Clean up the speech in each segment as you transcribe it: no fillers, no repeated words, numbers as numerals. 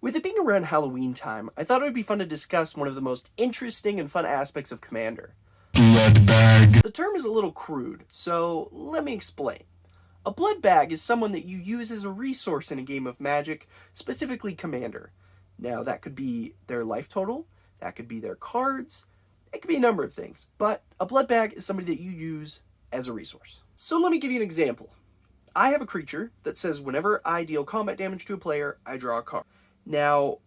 With it being around Halloween time, I thought it would be fun to discuss one of the most interesting and fun aspects of Commander. BloodBag. The term is a little crude, so let me explain. A blood bag is someone that you use as a resource in a game of Magic, specifically Commander. Now, that could be their life total, that could be their cards, it could be a number of things, but a blood bag is somebody that you use as a resource. So let me give you an example. I have a creature that says whenever I deal combat damage to a player, I draw a card. Now,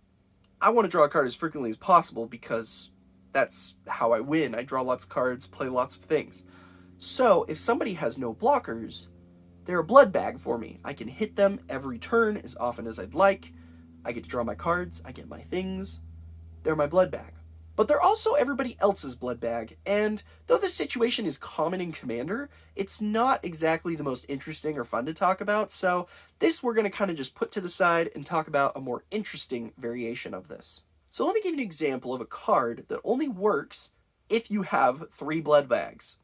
I want to draw a card as frequently as possible because that's how I win. I draw lots of cards, play lots of things. So, if somebody has no blockers, they're a blood bag for me. I can hit them every turn as often as I'd like. I get to draw my cards, I get my things. They're my blood bag. But they're also everybody else's blood bag, and though this situation is common in Commander, it's not exactly the most interesting or fun to talk about, so this we're going to kind of just put to the side and talk about a more interesting variation of this. So let me give you an example of a card that only works if you have 3 blood bags.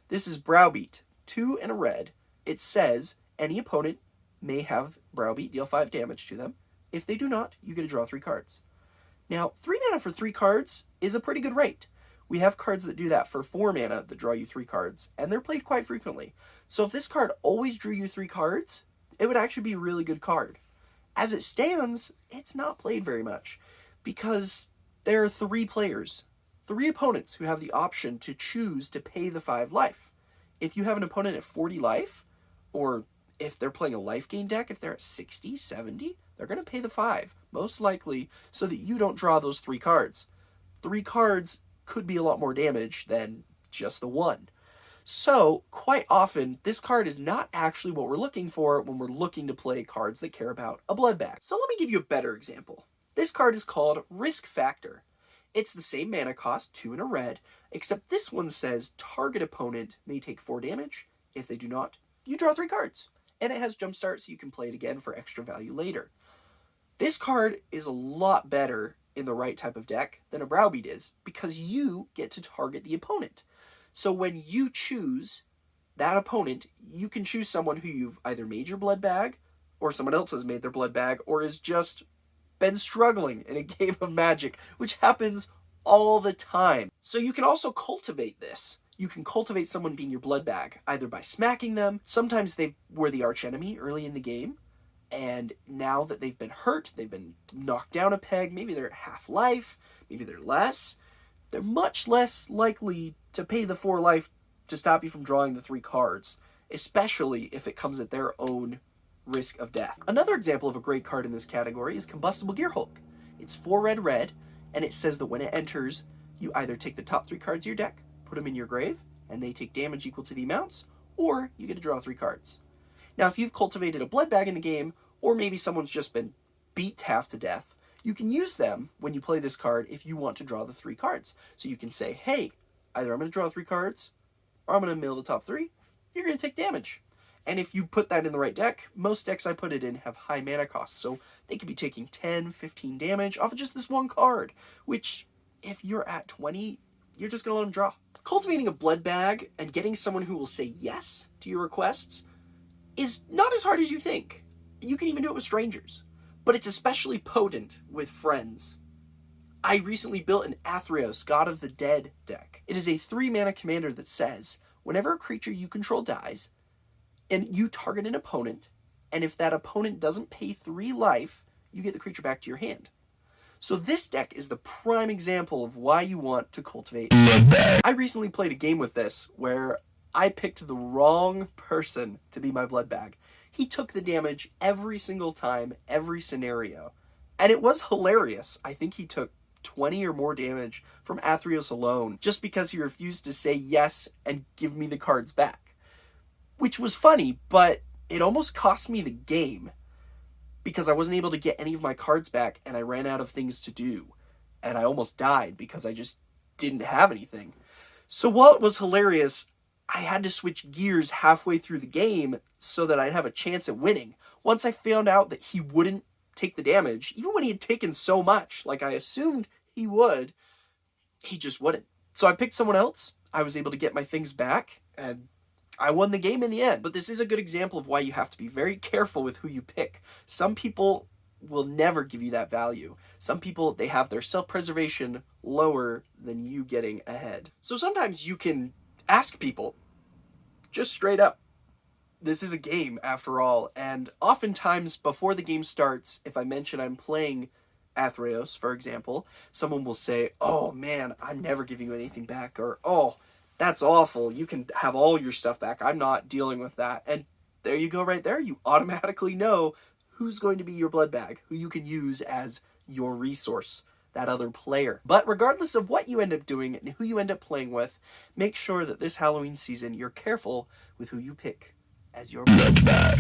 This is Browbeat, 2 and a red. It says any opponent may have Browbeat deal 5 damage to them. If they do not, you get to draw 3 cards. Now, 3 mana for 3 cards is a pretty good rate. We have cards that do that for 4 mana that draw you 3 cards, and they're played quite frequently. So if this card always drew you 3 cards, it would actually be a really good card. As it stands, it's not played very much, because there are 3 players, 3 opponents who have the option to choose to pay the 5 life. If you have an opponent at 40 life, or if they're playing a life gain deck, if they're at 60, 70, they're going to pay the 5, most likely, so that you don't draw those 3 cards. 3 cards could be a lot more damage than just the 1. So, quite often, this card is not actually what we're looking for when we're looking to play cards that care about a blood bag. So let me give you a better example. This card is called Risk Factor. It's the same mana cost, 2 and a red, except this one says target opponent may take 4 damage. If they do not, you draw 3 cards. And it has Jumpstart so you can play it again for extra value later. This card is a lot better in the right type of deck than a Browbeat is, because you get to target the opponent. So when you choose that opponent, you can choose someone who you've either made your blood bag, or someone else has made their blood bag, or has just been struggling in a game of Magic, which happens all the time. So you can also cultivate this. You can cultivate someone being your blood bag, either by smacking them. Sometimes they were the archenemy early in the game, and now that they've been hurt, they've been knocked down a peg, maybe they're at half life, maybe they're less, they're much less likely to pay the 4 life to stop you from drawing the 3 cards, especially if it comes at their own risk of death. Another example of a great card in this category is Combustible Gearhulk. It's 4 red, and it says that when it enters, you either take the top 3 cards of your deck, put them in your grave, and they take damage equal to the amounts, or you get to draw 3 cards. Now, if you've cultivated a blood bag in the game, or maybe someone's just been beat half to death, you can use them when you play this card if you want to draw the 3 cards. So you can say, hey, either I'm going to draw 3 cards, or I'm going to mill the top 3, you're going to take damage. And if you put that in the right deck, most decks I put it in have high mana costs, so they could be taking 10, 15 damage off of just this 1 card, which, if you're at 20, you're just going to let them draw. Cultivating a blood bag and getting someone who will say yes to your requests is not as hard as you think. You can even do it with strangers, but it's especially potent with friends. I recently built an Athreos, God of the Dead deck. It is a 3 mana commander that says, whenever a creature you control dies, and you target an opponent, and if that opponent doesn't pay 3 life, you get the creature back to your hand. So this deck is the prime example of why you want to cultivate. I recently played a game with this where I picked the wrong person to be my blood bag. He took the damage every single time, every scenario. And it was hilarious. I think he took 20 or more damage from Athreos alone, just because he refused to say yes and give me the cards back. Which was funny, but it almost cost me the game, because I wasn't able to get any of my cards back, and I ran out of things to do. And I almost died, because I just didn't have anything. So while it was hilarious, I had to switch gears halfway through the game so that I'd have a chance at winning. Once I found out that he wouldn't take the damage, even when he had taken so much, like I assumed he would, he just wouldn't. So I picked someone else, I was able to get my things back, and I won the game in the end. But this is a good example of why you have to be very careful with who you pick. Some people will never give you that value. Some people, they have their self-preservation lower than you getting ahead. So sometimes you can ask people, just straight up, this is a game after all, and oftentimes before the game starts, if I mention I'm playing Athreos, for example, someone will say, oh man, I'm never giving you anything back, or oh, that's awful, you can have all your stuff back, I'm not dealing with that. And there you go right there, you automatically know who's going to be your blood bag, who you can use as your resource, that other player. But regardless of what you end up doing and who you end up playing with, make sure that this Halloween season you're careful with who you pick as your blood bag.